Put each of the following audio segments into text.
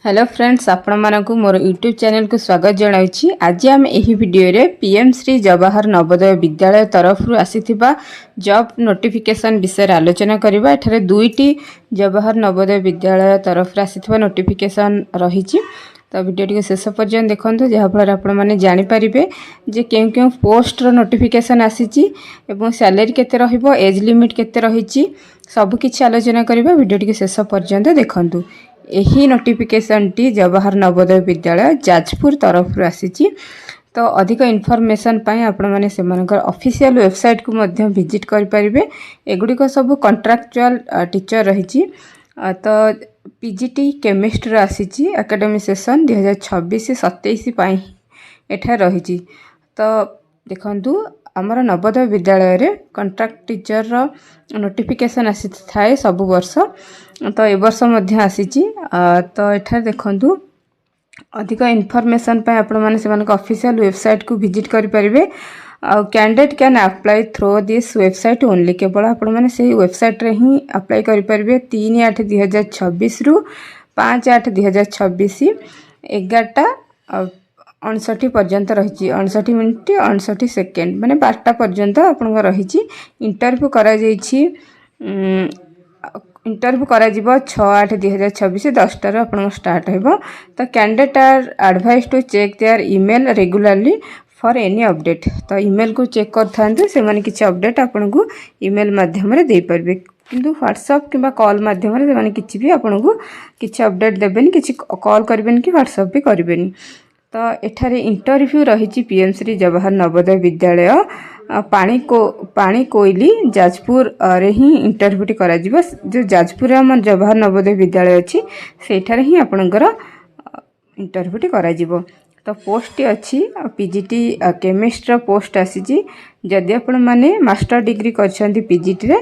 Hello friends, आपण मानक मोर YouTube channel को स्वागत जनाऊँगी। आज आम यही वीडियो रे पीएम श्री जवाहर नवोदय विद्यालय तरफ आसीथिबा जॉब नोटिफिकेशन विषय आलोचना करबा। एठारे दुईटी जवाहर नवोदय विद्यालय तरफ आसीथिबा नोटिफिकेशन रही। तो वीडियो टी शेष पर्यंत देखो जहाँफल आपण मैंने जानीपारे जे क्यों क्यों पोस्टर नोटिफिकेशन आसी एवं सैलरी केते रहिबो, एज लिमिट केते रही, सबकि आलोचना करबा। वीडियो टी शेष पर्यंत देखंतु। यही नोटिफिकेशन टी जवाहर नवोदय विद्यालय जाजपुर तरफ आसी। तो अधिक इनफॉरमेशन पाई आपण माने सेमानकर ऑफिशियल वेबसाइट को मध्य विजिट करि परिबे। एगुडिक सब कॉन्ट्रैक्चुअल टीचर रही। तो पीजीटी केमिस्ट्री आसी एकेडमिक सेशन 2026-27 पाई एठा रही। तो देखंतु आमर नवोदय विद्यालय रे कॉन्ट्रैक्ट टीचर रो नोटिफिकेशन आसी थाए सब वर्ष। तो ए वर्ष मध्य आसी। तो एठा देखंतु अधिक इनफॉरमेशन पाई आपण माने सेमानक ऑफिशियल वेबसाइट को विजिट करि परिबे। Candidate can apply through this website only. केवल आपण माने से वेबसाइट रे ही अप्लाई करि परिबे। 3/8/2026 रु 5/8/2026 11:59 पर्यंत रही। 59 मिनिट 59 सेकेंड माने 12टा पर्यंत आपण रही। इंटरव्यू करा जाइछि। इंटरव्यू करा जिवो 6/8/2026 10टार आपण स्टार्ट हेबो। तो candidate are advise to check their email regularly for any update. तो ईमेल को चेक कर थांतु, से माने किछि अपडेट आपन को ईमेल माध्यम रे दे परबे। किंतु व्हाट्सएप किबा कॉल माध्यम रे माने किछि भी आपन को किछि अपडेट देबेनी, किछि कॉल करबेनी कि व्हाट्सएप भी करबेनी। तो एठारे इंटरव्यू रही पीएम श्री जवाहर नवोदय विद्यालय पानी कोइली जाजपुर रे ही इंटरव्यू टी करा जिवो। जो जाजपुर आम जवाहर नवोदय विद्यालय अच्छी सेठारे ही आपणकर इंटरव्यू टी करा जिवो। तो पोस्ट अच्छी पीजीटी केमिस्ट्री पोस्ट आसी। जदि आपण माने मास्टर डिग्री करछंती पीजीटी रे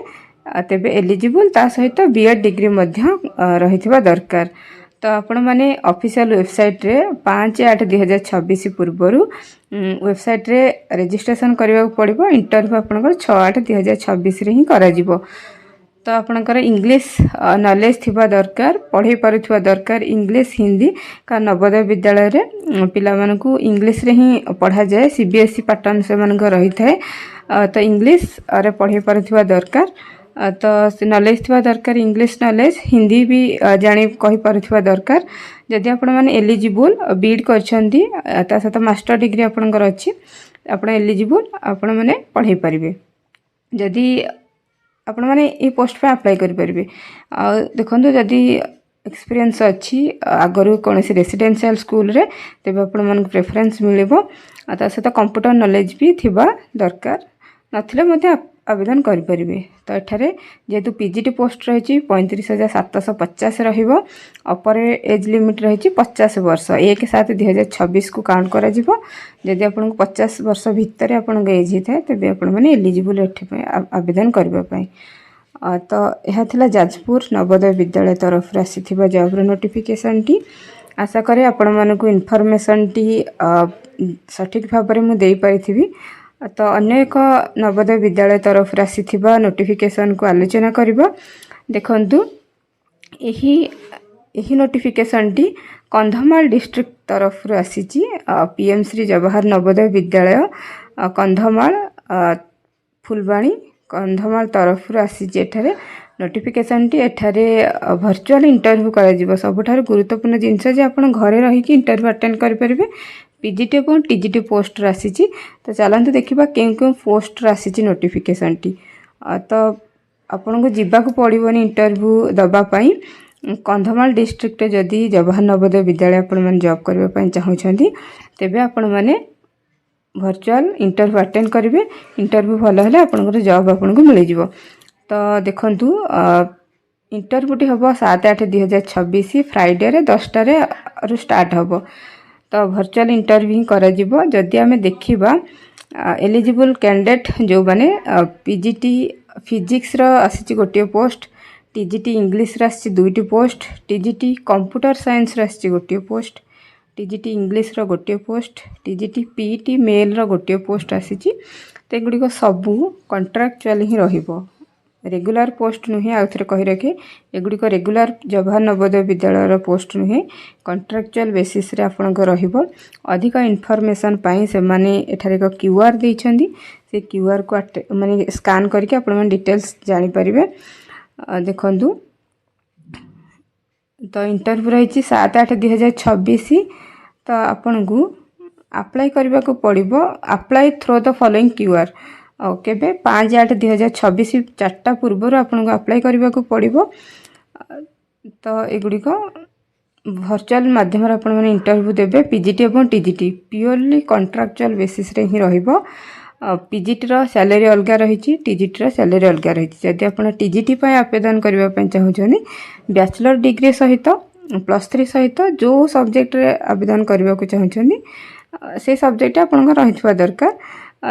तेबे एलिजिबल, ता सहित बीएड डिग्री मध्य रहिथिबा दरकार। तो आपण माने ऑफिशियल वेबसाइट रे 5/8/2026 पूर्वरु वेबसाइट रे रजिस्ट्रेशन करबा पड़िबो। इंटरव्यू आपनकर 6/8/2026 रे ही करा जिवो। तो आपनकर इंग्लिश नॉलेज थिबा दरकार, पढ़े पारुथिबा दरकार। इंग्लिश हिंदी का नवोदय विद्यालय रे पिला मानकु इंग्लिश रे ही पढ़ा जाए। सीबीएसई पैटर्न से मानक रही थाए। तो इंग्लिश रे पढ़े पारुथिबा दरकार। तो से नॉलेज थिबा दरकार। इंग्लिश नॉलेज, हिंदी भी जानी कहि पारुथिबा दरकार। जदि आपण माने एलिजिबल बीएड करछंती ता सहित मास्टर डिग्री आपनकर अछि, आपण एलिजिबल आपण माने पढ़े परिबे। जदि आपण माने ए पोस्ट पे अप्लाई करि परिबे। आ देखंतु जदि एक्सपीरियंस अछि आगरु कोनसी रेसिडेंशियल स्कूल रे तेबे आपण मन प्रेफरेंस मिलिबो। ता सहित कंप्यूटर नॉलेज भी थिबा दरकार, नथिले मध्ये आवेदन करि परिबे। तो एठारे जेतु पीजीटी पोस्ट रही 35,750 रहिबो। अपर एज लिमिट रही 50 वर्ष। 1/7/2026 को काउंट करा जिवो। जदि आपन 50 वर्ष भितर आपन एज हिथाय तेबे आपन माने एलिजिबल एठी पे आवेदन करबा पई। तो यह थिला जाजपुर नवोदय विद्यालय तरफ आसीथिबा जॉब नोटिफिकेशन टी। आशा करे आपण मानकु इन्फॉर्मेशन टी सठिक भाव में मु देई परिथिबी। तो अन्य एक नवोदय विद्यालय तरफ आसीथिबा नोटिफिकेशन को आलोचना करबा। देखंतु यही नोटिफिकेशन टी कंधमाल डिस्ट्रिक्ट तरफ आसीची। पीएम श्री जवाहर नवोदय विद्यालय कंधमाल फुलबाणी कंधमाल तरफ आसीची। एठारे नोटिफिकेशन टी एठारे वर्चुअल इंटरव्यू करा जिवो। सबठार गुरुत्वपूर्ण जिनस जे आपण घरे रही कि इंटरव्यू अटेंड करि परिबे। पीजीटी और टीजीटी पोस्ट आसी। तो चलते देखा क्यों क्यों पोस्ट आसी नोटिफिकेशन टी। तो आपन को जीवाक पड़ोनी इंटरव्यू दबापाई। कंधमाल डिस्ट्रिक्ट जदि जवाहर नवोदय विद्यालय आपण मैंने जॉब करने चाहूँगी तेबे आपण मैंने वर्चुअल इंटरव्यू अटेंड करेंगे। इंटरव्यू भल है आपंकर जॉब आपन को मिल जाव। तो देखंतु इंटरव्यू टी हम 7/8/2026 फ्राइडे रे 10टार स्टार्ट हम। तो वर्चुअल इंटरव्यू करा जिवो। जदि आमे देखिबा एलिजिबल कैंडिडेट जो माने पीजीटी फिजिक्स रो आसी गोटे पोस्ट, टीजीटी इंग्लिश रो आसी 2टी पोस्ट, टीजीटी कंप्यूटर साइंस रो आसी गोटे पोस्ट, टीजीटी इंग्लिश रो गोटे पोस्ट, टीजीटी पीटी मेल रो गोटे पोस्ट आसी। तो एगुडी को सबू कॉन्ट्रैक्चुअल ही रहिबो। रेगुलर पोस्ट नुहे आउ थे कही रखे एगुड़िक रेगुलर जवाहर नवोदय विद्यालय पोस्ट नुहे कॉन्ट्रैक्चुअल बेसिस रे आपनको रहिबो। अधिक इन्फॉर्मेशन पाई से माने एठारे एक क्यूआर देइछंदी से क्यूआर को माने स्कैन करके आपण माने डिटेल्स जानि परिबे। देखंतु तो इंटरव्यू रही 7/8/2026 तो आपन को अप्लाई करबा को पड़िबो। Apply through the following QR केबे 5/8/2026 4टा पूर्व आपन को अप्लाई करबा को पड़िबो। तो एगुडी को वर्चुअल माध्यम आपण माने इंटरव्यू देबे। पीजीटी एवं टीजीटी प्योरली कॉन्ट्रैक्चुअल बेसिस रे ही रहिबो। पीजीटी रो सैलरी अलग रही, टीजीटी रो सैलरी अलग रही। जदि आपण टीजीटी पय आवेदन करबा पय चाहउछनी बैचलर डिग्री सहित +3 सहित जो सब्जेक्ट रे आवेदन करबा को चाहउछनी से सब्जेक्ट आपण रहितबा दरकार।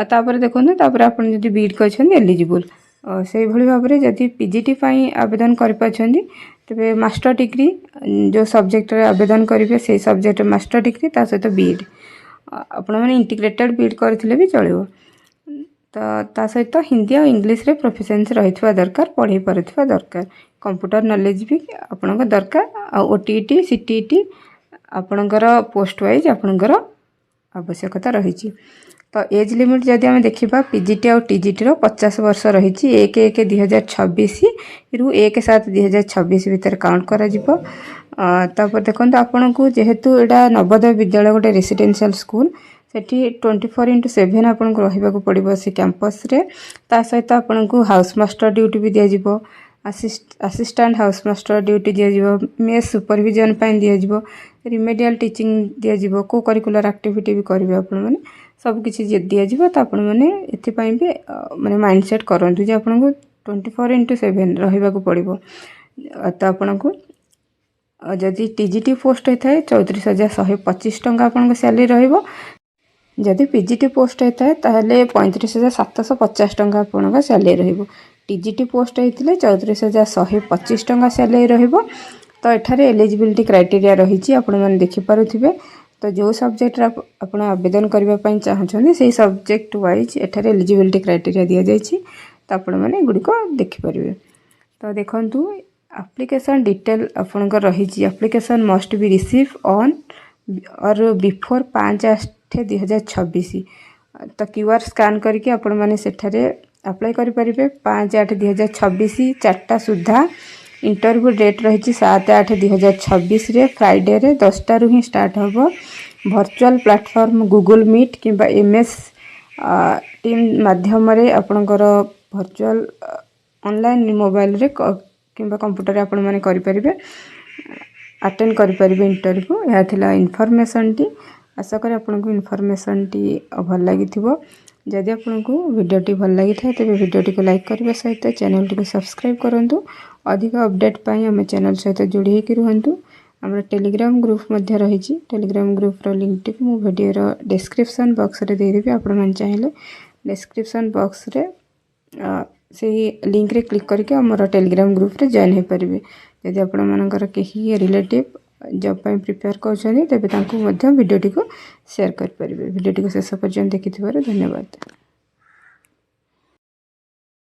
तापर देखोन तापर आपण जदि बीड करछनी एलिजिबल से भली भाव रे जदि पीजीटी पय आवेदन कर पाछनी तबे मास्टर डिग्री जो सब्जेक्ट रे आवेदन करिवे से सब्जेक्ट मास्टर डिग्री ता सहित बीड आपण माने इंटीग्रेटेड बीड करथिले भी चलिबो। तो ता सहित हिंदी और इंग्लिश रे प्रोफिशिएंसी रहितबा दरकार, पढ़ी परथिबा दरकार, कंप्यूटर नॉलेज भी आपनका दरकार। आ ओटीटी सीटीटी आपनकर पोस्ट वाइज आपनकर आवश्यकता रही। तो एज लिमिट जदि आम देखा पीजीटी और टीजीटी 50 वर्ष रही 1/1/2026 रु 1/7/2026 भितर काउंट करा जिवो। तापर देखो आपन को जेहेतु एटा नवोदय विद्यालय गोटे रेसिडेंशियल स्कूल सेठी 24/7 आपन को रहिबा को पड़िबो से कैंपस रे। ता सहित आपन को हाउस मास्टर ड्यूटी भी दिया जिवो, असिस्टेंट हाउस मास्टर ड्यूटी दिया जिवो, मेस सुपरविजन पय दिया जिवो, रिमेडियल टीचिंग दिया जिवो, को करिकुलर एक्टिविटी भी करिवे आपन माने सब किछि जे दिया जिवो। त आपन माने एथि पय भी माने माइंडसेट करंतु जे आपन को 24/7 रहिबा को पड़िबो। त आपन को जदि टीजीटी पोस्ट होता है 34,125 टंका आपन को सैलरी रहिबो। जदि पीजीटी पोस्ट होता है ताहले 35,750 टंका आपन को सैलरी रहिबो। टीजीटी पोस्ट होइतिले 34,125 टंका सैलरी रहिबो। तो एठारे एलिजिबिलिटी क्राइटेरिया रही आपण माने देखि पारुथिबे। तो जो सब्जेक्ट आपण आवेदन करबा पय चाहछनी सेही सब्जेक्ट वाइज एठारे एलिजिबिलिटी क्राइटेरिया दिया जायछि। तो आपण माने गुडी को देखि परिबे। तो देखंतु एप्लीकेशन डिटेल आपण को रही। Application must be receive on और बिफोर 5/8/2026। तो क्यूआर स्कैन करके आपण माने सेठारे अप्लाई करि परिबे। 5/8/2026 4टा सुधा इंटरव्यू डेट रही 7/8/2026 रे फ्राइडे रे 10टा रु ही स्टार्ट होबो। वर्चुअल प्लेटफॉर्म गूगल मीट किंबा एमएस टीम माध्यम रे आपनकर वर्चुअल ऑनलाइन मोबाइल रे किंबा कंप्यूटर रे आपण माने करि परिबे अटेंड करि परिबे इंटरव्यू। या थिला इन्फॉर्मेशन टी। आशा करी आपको इन्फॉर्मेशन टी भल लगी। जदि आपको वीडियोटी भल लगी था तेज वीडियोटी को लाइक करने सहित चैनल टी को सब्सक्राइब करूँ। अधिक अपडेट पाई आम चैनल सहित जोड़ी होकर रुहतु। आम टेलीग्राम ग्रुप मध्य रही। टेलीग्राम ग्रुप लिंक टी को वीडियो डिस्क्रिप्शन बॉक्स रे देदेवी। आपण चाहिए डिस्क्रिप्शन बॉक्स रे से लिंक रे क्लिक करके आमर टेलीग्राम ग्रुप रे जॉइन हो पारे। जदि आपण मानकर कहीं रिलेटिव जॉब ପାଇଁ प्रिपेयर କରୁଛନ୍ତି ତେବେ ତାଙ୍କୁ ମଧ୍ୟ ଭିଡ଼ିଓଟିକୁ ସେୟାର କରିପାରିବେ। ଭିଡ଼ିଓଟିକୁ ଶେଷ ପର୍ଯ୍ୟନ୍ତ ଦେଖିଥିବାରୁ ଧନ୍ୟବାଦ।